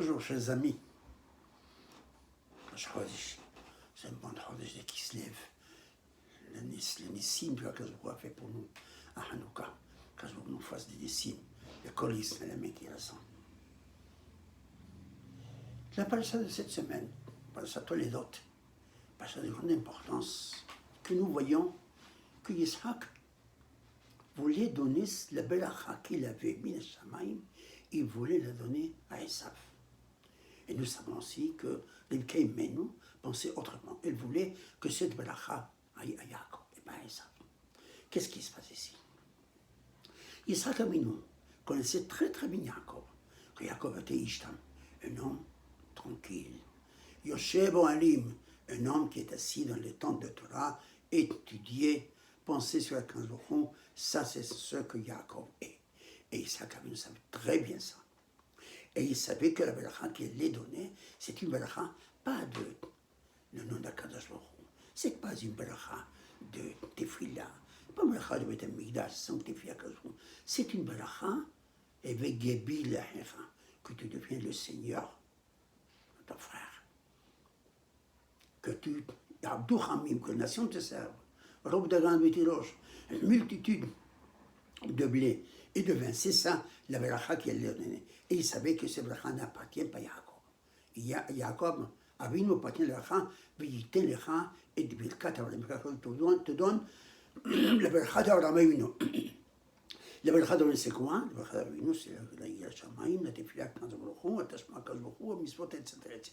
Bonjour, chers amis. C'est un bon Chodesh qui se lève. Le Nissim, tu vois, qu'Azbou a fait pour nous à Hanouka. Qu'Azbou nous fasse des Nissim. Le colis, la main qui ressent. La paracha de cette semaine, paracha Toledot, paracha de grande importance, que nous voyons que Yitzhak voulait donner la belacha qu'il avait mis à Shamaim, il voulait la donner à Esav. Et nous savons aussi que les Keimenu pensaient autrement. Ils voulaient que cette belacha aille à Yaakov et pas à Esav. Qu'est-ce qui se passe ici? Yitzhak Avinu connaissait très très bien Yaakov, que Yaakov était Ishtam, un homme tranquille. Yoshev Alim, un homme qui est assis dans les tentes de Torah, étudié, pensé sur la Kanzochon, ça c'est ce que Yaakov est. Et Yitzhak Avinu savait très bien ça. Et il savait que la belacha qu'il allait donner, c'est une belacha pas de le nom d'Akadosh Baruch Hu. C'est pas une belacha de Tefila, pas une belacha de Beth Amikdash, sanctifié Akadosh Baruch Hu. C'est une belacha avec Gebi Lahecha, que tu deviens le Seigneur de ton frère. Que tu, Abdou Hamim, que la nation te serve. Robe d'Agan Betirosh, une multitude de blé et de vin. C'est ça la belacha qu'il allait donner. Et il savait que cette belacha n'appartient pas à Yaakov. Yaakov, Avinu appartient à la belacha, V'yiten lecha et birkat Avraham. Te donne la belacha d'Avraham Avinu. La belacha d'Avraham, c'est quoi? La belacha d'Avinu, c'est la Yira Shamayim, la Tefila Kanz Baruch Hu, la Tashma Kanz Baruch Hu, la Mitzvot, etc., etc.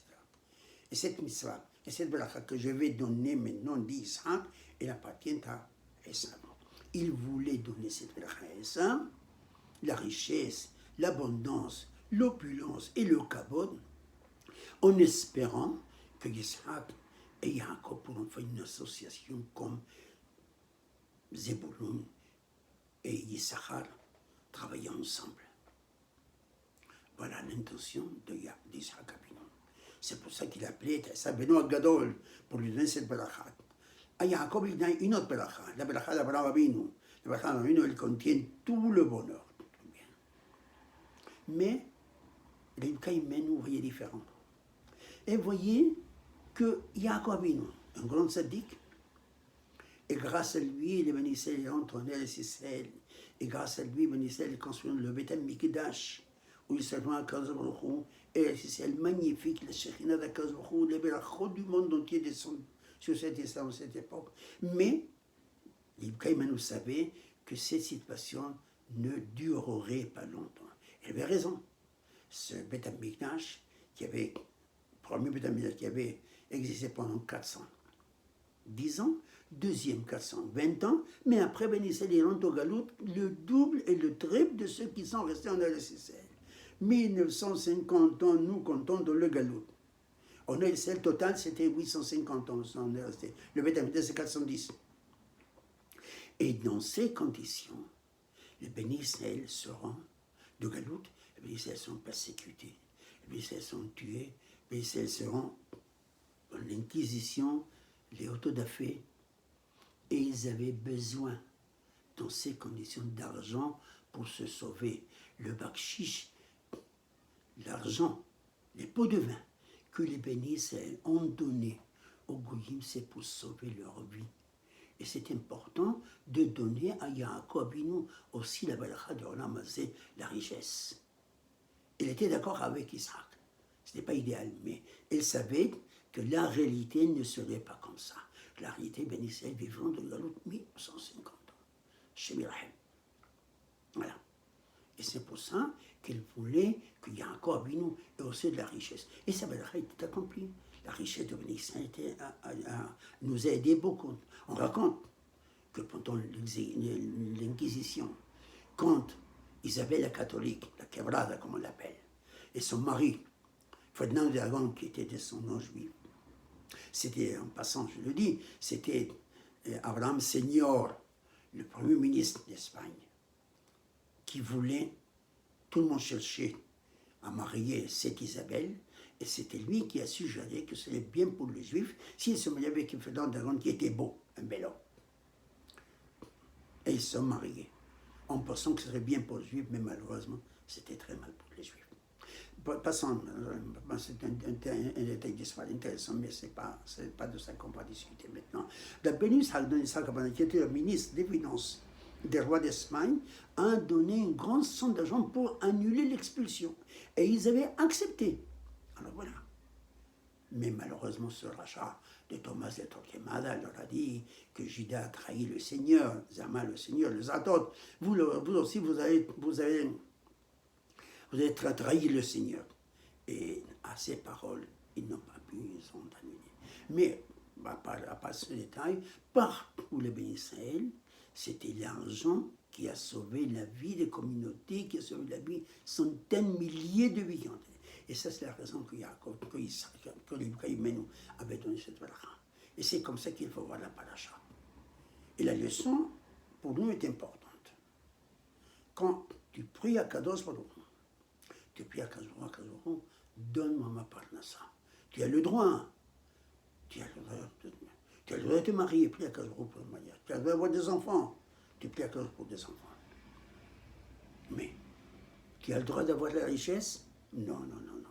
Et cette mitzvah, et cette belacha que je vais donner maintenant d'Isaac, elle appartient à Esav. Il voulait donner cette belacha à Esav, la richesse, l'abondance, l'opulence et le kabod, en espérant que Yitzhak et Yaakov pourront faire une association comme Zebulun et Yissachar travaillant ensemble. Voilà l'intention d'Yitzhak Avinu. C'est pour ça qu'il appelait ça Benoît Gadol pour lui donner cette belacha. À Yaakov, il y a une autre belacha, la belacha d'Abraham Avinu. La belacha d'Abraham Avinu, elle contient tout le bonheur. Mais les Kaïmen, vous voyez différent. Et voyez que Yaakov Avinu, un grand sadique, et grâce à lui, les Ben Israël rentrent en Eretz Israël, et grâce à lui, Ben Israël construit le Beth Amikdash, où il se joint à Akadosh Baruch Hu, et Eretz Israël magnifique, la Shekhinah d'Akadosh Baruch Hu, les berachot du monde entier descendent sur cette histoire, cette époque. Mais les Kaïmen savaient que cette situation ne durerait pas longtemps. Il avait raison. Ce Beth Amikdash, le premier Beth Amikdash qui avait existé pendant 410 ans, deuxième 420 ans, mais après Ben Israël rentre au Galout, le double et le triple de ceux qui sont restés en Eretz Israël. 1950 ans, nous comptons dans le Galout. En Eretz Israël total, c'était 850 ans, on est resté. Le Beth Amikdash, c'est 410. Et dans ces conditions, les Ben Israël seront de Galout, les Ben Israël sont persécutés, les Ben Israël sont tués, les Ben Israël seront dans l'Inquisition, les autodafés, et ils avaient besoin, dans ces conditions, d'argent pour se sauver. Le bakshish, l'argent, les pots de vin que les Ben Israël ont donné aux Goyim, c'est pour sauver leur vie. Et c'est important de donner à Yaakov Avinu aussi la belacha de Olam Hazeh, la richesse. Il était d'accord avec Isaac. Ce n'était pas idéal, mais il savait que la réalité ne serait pas comme ça. La réalité, Ben Israël vivront de Galout 1150 ans. Chez Mirahem. Voilà. Et c'est pour ça qu'il voulait que Yaakov Avinu ait aussi de la richesse. Et sa belacha était accomplie. La richesse de Ben Israël nous a aidé beaucoup. On raconte que pendant l'Inquisition, quand Isabelle la catholique, la quebrada comme on l'appelle, et son mari, Ferdinand d'Aragon, qui était descendant juif, c'était, en passant je le dis, c'était Abraham Senior, le premier ministre d'Espagne, qui voulait, tout le monde cherchait à marier cette Isabelle, et c'était lui qui a suggéré que ce serait bien pour les Juifs s'ils se mariaient avec un Ferdinand d'Aragon qui était beau, un bel homme. Et ils se sont mariés, en pensant que ce serait bien pour les Juifs, mais malheureusement, c'était très mal pour les Juifs. passons, c'est un détail d'histoire intéressant, mais ce n'est pas de ça qu'on va discuter maintenant. La Benus Al-Doni, qui était le ministre des Finances des rois d'Espagne, a donné une grande somme d'argent pour annuler l'expulsion. Et ils avaient accepté. Alors voilà. Mais malheureusement, ce rachat de Thomas de Torquemada leur a dit que Judas a trahi le Seigneur, Zama le Seigneur, les autres. Vous aussi, vous avez trahi le Seigneur. Et à ces paroles, ils n'ont pas pu, ils ont annulé. Mais, à part ce détail, partout les bénis Israël, c'était l'argent qui a sauvé la vie des communautés, qui a sauvé la vie de centaines, milliers de vies. Et ça, c'est la raison que Jacob, que l'Ibrahim avait donné cette valeur. Et c'est comme ça qu'il faut voir la paracha. Et la leçon, pour nous, est importante. Quand tu pries à Kadosh Baruch Hu, tu pries à Kadosh Baruch Hu, donne-moi ma parnassa. Tu as le droit. Tu as le droit de te marier, prie à Kadosh Baruch Hu pour le mariage. Tu as le droit d'avoir des enfants. Tu pries à Kadosh Baruch Hu pour des enfants. Mais, tu as le droit d'avoir de la richesse? Non.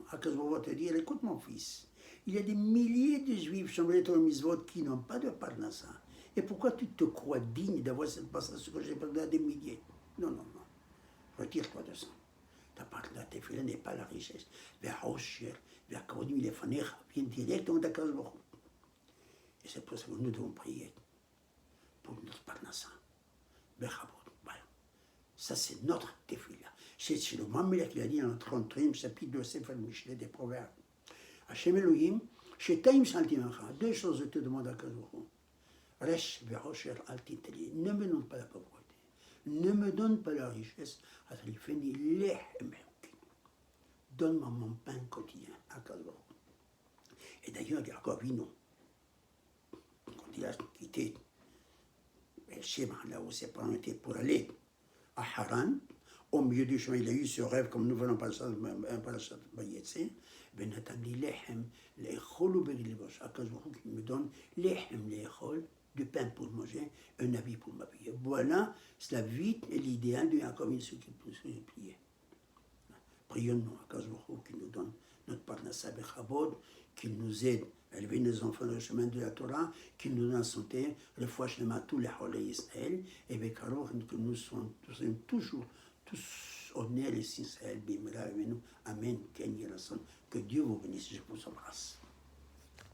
Akadosh Baruch Hu te dire, écoute mon fils, il y a des milliers de juifs, Shomrei Torah Mitzvot, qui n'ont pas de parnassa. Et pourquoi tu te crois digne d'avoir cette parnassa que j'ai parlé à des milliers? Non. Retire-toi de ça. Ta parnassa, tes filets n'est pas la richesse. Vers Osher, vers Kaudim, les Fanecha, vient directement d'Akadosh Baruch Hu. Et c'est pour ça que nous devons prier pour notre parnassa. Bechavod. Voilà. Ça, c'est notre défi là. C'est le Mamela qui a dit dans le 33e chapitre de Sefer Mishlei des Proverbes. Hashem Elohim, Shetaim Shaltimacha, deux choses je te demande à Kadosh. Resh ve'osher al titeli. Ne me donne pas la pauvreté. Ne me donne pas la richesse. Atrifeni lehem. Donne-moi mon pain quotidien à Kadosh. Et d'ailleurs, Yaakov Avinu, quand il a quitté Shema, là où ses parents étaient pour aller à Haran, au milieu du chemin, il a eu ce rêve, comme nous venons passer un parachat Bayetse, Ben Natani Lehem, Lechol ou Begilbosh, Akadosh Baruch Hu qui me donne Lehem, Lechol, du pain pour manger, un habit pour m'habiller. Voilà, c'est la vie et l'idéal de Yaakov Avinu qui peut se prier. Prions-nous, Akadosh Baruch Hu qui nous donne notre parnassa bechavod, qu'il nous aide à élever nos enfants dans le chemin de la Torah, qu'il nous donne la santé, le foie shlema, tous les Holei Israël, et Bekaror, que nous soyons toujours tous honnêtes et sincères, Bimra, Amen, Ken Yerason, que Dieu vous bénisse, je vous embrasse.